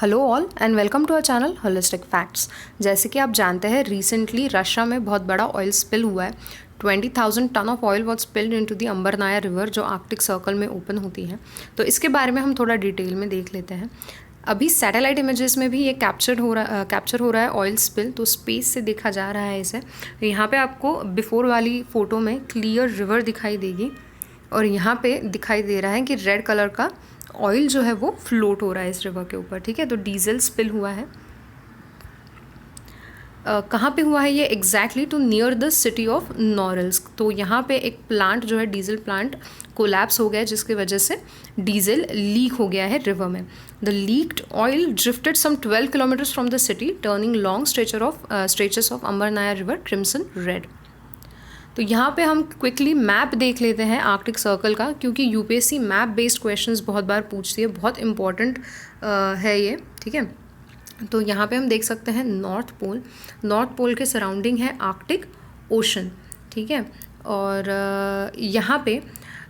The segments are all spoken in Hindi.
Hello all and welcome to our channel holistic facts. जैसे कि आप जानते हैं रिसेंटली रशिया में बहुत बड़ा ऑयल स्पिल हुआ है। 20,000 ton of oil was spilled into the Ambarnaya river जो आर्कटिक सर्कल में ओपन होती है। तो इसके बारे में हम थोड़ा डिटेल में देख लेते हैं। अभी सैटेलाइट इमेजेस में भी ये कैप्चर हो रहा है ऑयल स्पिल, तो स्पेस से देखा जा रहा है इसे। यहाँ पे आपको बिफोर वाली फ़ोटो में क्लियर रिवर दिखाई देगी और यहाँ पे दिखाई दे रहा है कि रेड कलर का ऑयल जो है वो फ्लोट हो रहा है इस रिवर के ऊपर। ठीक है, तो डीजल स्पिल हुआ है। कहाँ पे हुआ है ये exactly? Too near the city of Norilsk. तो यहाँ पे एक प्लांट जो है डीजल प्लांट कोलैप्स हो गया है, जिसकी वजह से डीजल लीक हो गया है रिवर में। The leaked oil drifted some 12 kilometres from the city, turning long stretches of Ambarnaya river crimson red. तो यहाँ पे हम क्विकली मैप देख लेते हैं आर्कटिक सर्कल का, क्योंकि यूपीएससी मैप बेस्ड क्वेश्चंस बहुत बार पूछती है, बहुत इंपॉर्टेंट है ये। ठीक है, तो यहाँ पे हम देख सकते हैं नॉर्थ पोल के सराउंडिंग है आर्कटिक ओशन। ठीक है, और यहाँ पे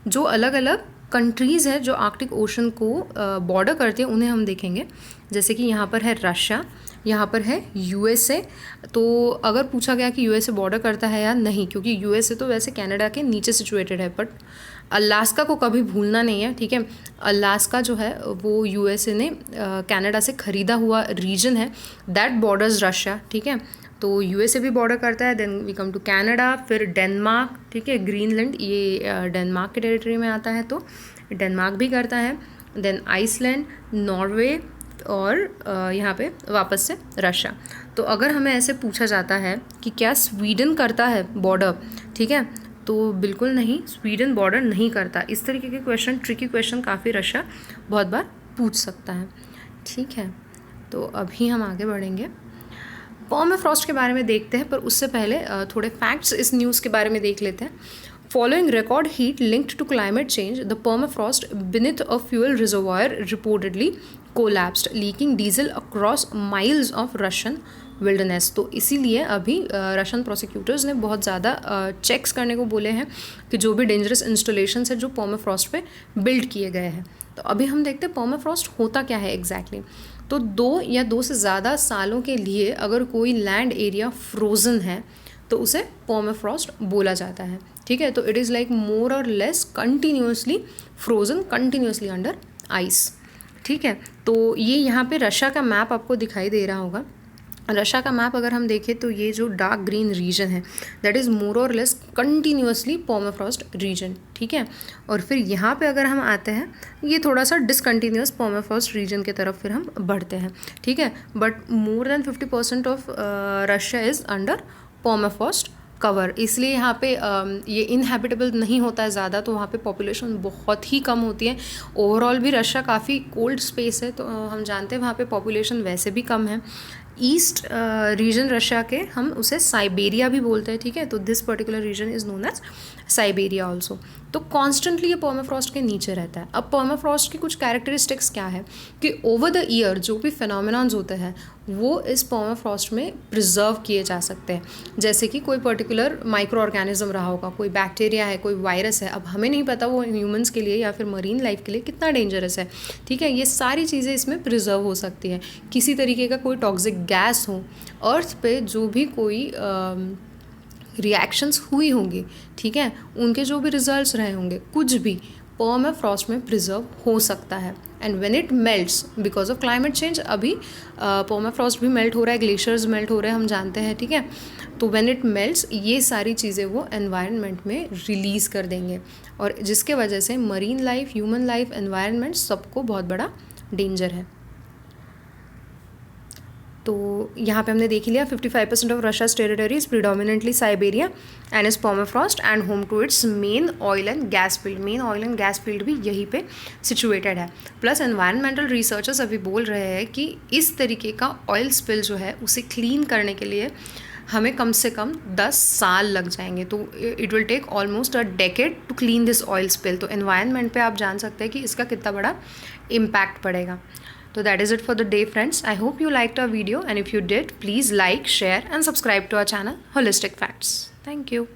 जो अलग अलग कंट्रीज़ है जो आर्कटिक ओशन को बॉर्डर करते हैं उन्हें हम देखेंगे। जैसे कि यहाँ पर है रशिया, यहाँ पर है यूएसए। तो अगर पूछा गया कि यूएसए बॉर्डर करता है या नहीं, क्योंकि यूएसए तो वैसे कनाडा के नीचे सिचुएटेड है, बट अलास्का को कभी भूलना नहीं है। ठीक है, अलास्का जो है वो यूएसए ने कनाडा से ख़रीदा हुआ रीजन है, दैट बॉर्डर्स रशिया। ठीक है, तो यूएसए भी बॉर्डर करता है। Then we come to Canada, फिर डेनमार्क। ठीक है, ग्रीनलैंड ये डेनमार्क के टेरिटरी में आता है, तो डेनमार्क भी करता है। देन आइसलैंड, नॉर्वे और यहाँ पे वापस से रशिया। तो अगर हमें ऐसे पूछा जाता है कि क्या स्वीडन करता है बॉर्डर, ठीक है, तो बिल्कुल नहीं, स्वीडन बॉर्डर नहीं करता। इस तरीके के क्वेश्चन, ट्रिकी क्वेश्चन काफ़ी रशिया बहुत बार पूछ सकता है। ठीक है, तो अभी हम आगे बढ़ेंगे, पर्माफ्रॉस्ट के बारे में देखते हैं, पर उससे पहले थोड़े फैक्ट्स इस न्यूज़ के बारे में देख लेते हैं। Following record heat linked to climate change, the permafrost beneath a fuel reservoir reportedly collapsed, leaking diesel across miles of Russian wilderness। तो इसीलिए अभी रशियन प्रोसिक्यूटर्स ने बहुत ज़्यादा चेक्स करने को बोले हैं कि जो भी डेंजरस इंस्टॉलेशंस है जो पर्माफ्रॉस्ट पे बिल्ड किए गए हैं। तो अभी हम देखते हैं पर्माफ्रॉस्ट होता क्या है एग्जैक्टली। तो 2 या 2 से ज़्यादा सालों के लिए अगर कोई लैंड एरिया फ्रोज़न है तो उसे पर्माफ्रॉस्ट बोला जाता है। ठीक है, तो इट इज़ लाइक मोर और less continuously frozen, continuously under ice. ठीक है, तो ये यहाँ पे रशिया का मैप आपको दिखाई दे रहा होगा। रशिया का मैप अगर हम देखें तो ये जो डार्क ग्रीन रीजन है दैट इज़ मोर और लेस कंटिन्यूसली पर्माफ्रॉस्ट रीजन। ठीक है, और फिर यहाँ पे अगर हम आते हैं ये थोड़ा सा डिसकंटिन्यूस पर्माफ्रॉस्ट रीजन की तरफ फिर हम बढ़ते हैं। ठीक है, but more than 50% of Russia is under permafrost cover, इसलिए यहाँ पे ये इनहैबिटेबल नहीं होता है ज़्यादा, तो वहाँ पे पॉपुलेशन बहुत ही कम होती है। ओवरऑल भी रशिया काफ़ी कोल्ड स्पेस है, तो हम जानते हैं वहाँ पे पॉपुलेशन वैसे भी कम है। ईस्ट रीजन रशिया के हम उसे साइबेरिया भी बोलते हैं। ठीक है, तो this particular region is known as Siberia also. तो कॉन्स्टेंटली ये पर्माफ्रॉस्ट के नीचे रहता है। अब पर्माफ्रॉस्ट की कुछ कैरेक्टरिस्टिक्स क्या है कि ओवर द ईयर जो भी फिनोमिनॉन्स होते हैं वो इस पर्माफ्रॉस्ट में प्रिजर्व किए जा सकते हैं। जैसे कि कोई पर्टिकुलर माइक्रो ऑर्गेनिज्म रहा होगा, कोई बैक्टीरिया है, कोई वायरस है, अब हमें नहीं पता वो ह्यूमंस के लिए या फिर मरीन लाइफ के लिए कितना डेंजरस है। ठीक है, ये सारी चीज़ें इसमें प्रिजर्व हो सकती है। किसी तरीके का कोई टॉक्सिक गैस हो, अर्थ पे जो भी कोई रिएक्शंस हुई होंगी, ठीक है, उनके जो भी रिजल्ट्स रहे होंगे, कुछ भी पर्माफ्रॉस्ट में प्रिजर्व हो सकता है। And when it melts because of climate change, अभी पर्माफ्रॉस्ट भी मेल्ट हो रहा है, ग्लेशियर्स मेल्ट हो रहे हैं, हम जानते हैं। ठीक है, तो व्हेन इट मेल्ट्स ये सारी चीज़ें वो एनवायरनमेंट में रिलीज़ कर देंगे, और जिसके वजह से marine life, human life, environment सबको बहुत बड़ा डेंजर है। तो यहाँ पे हमने देख लिया 55% of Russia's territory is predominantly Siberia and is permafrost and home to its main oil and gas field. Main oil and gas field भी यहीं पे सिचुएटेड है। प्लस एनवायरमेंटल रिसर्चर्स अभी बोल रहे हैं कि इस तरीके का ऑयल स्पिल जो है उसे क्लीन करने के लिए हमें कम से कम 10 साल लग जाएंगे। तो it will take almost a decade to clean this oil spill. तो एनवायरनमेंट पे आप जान सकते हैं कि इसका कितना बड़ा इम्पैक्ट पड़ेगा। So that is it for the day, friends. I hope you liked our video, and if you did, please like, share and subscribe to our channel Holistic Facts. Thank you.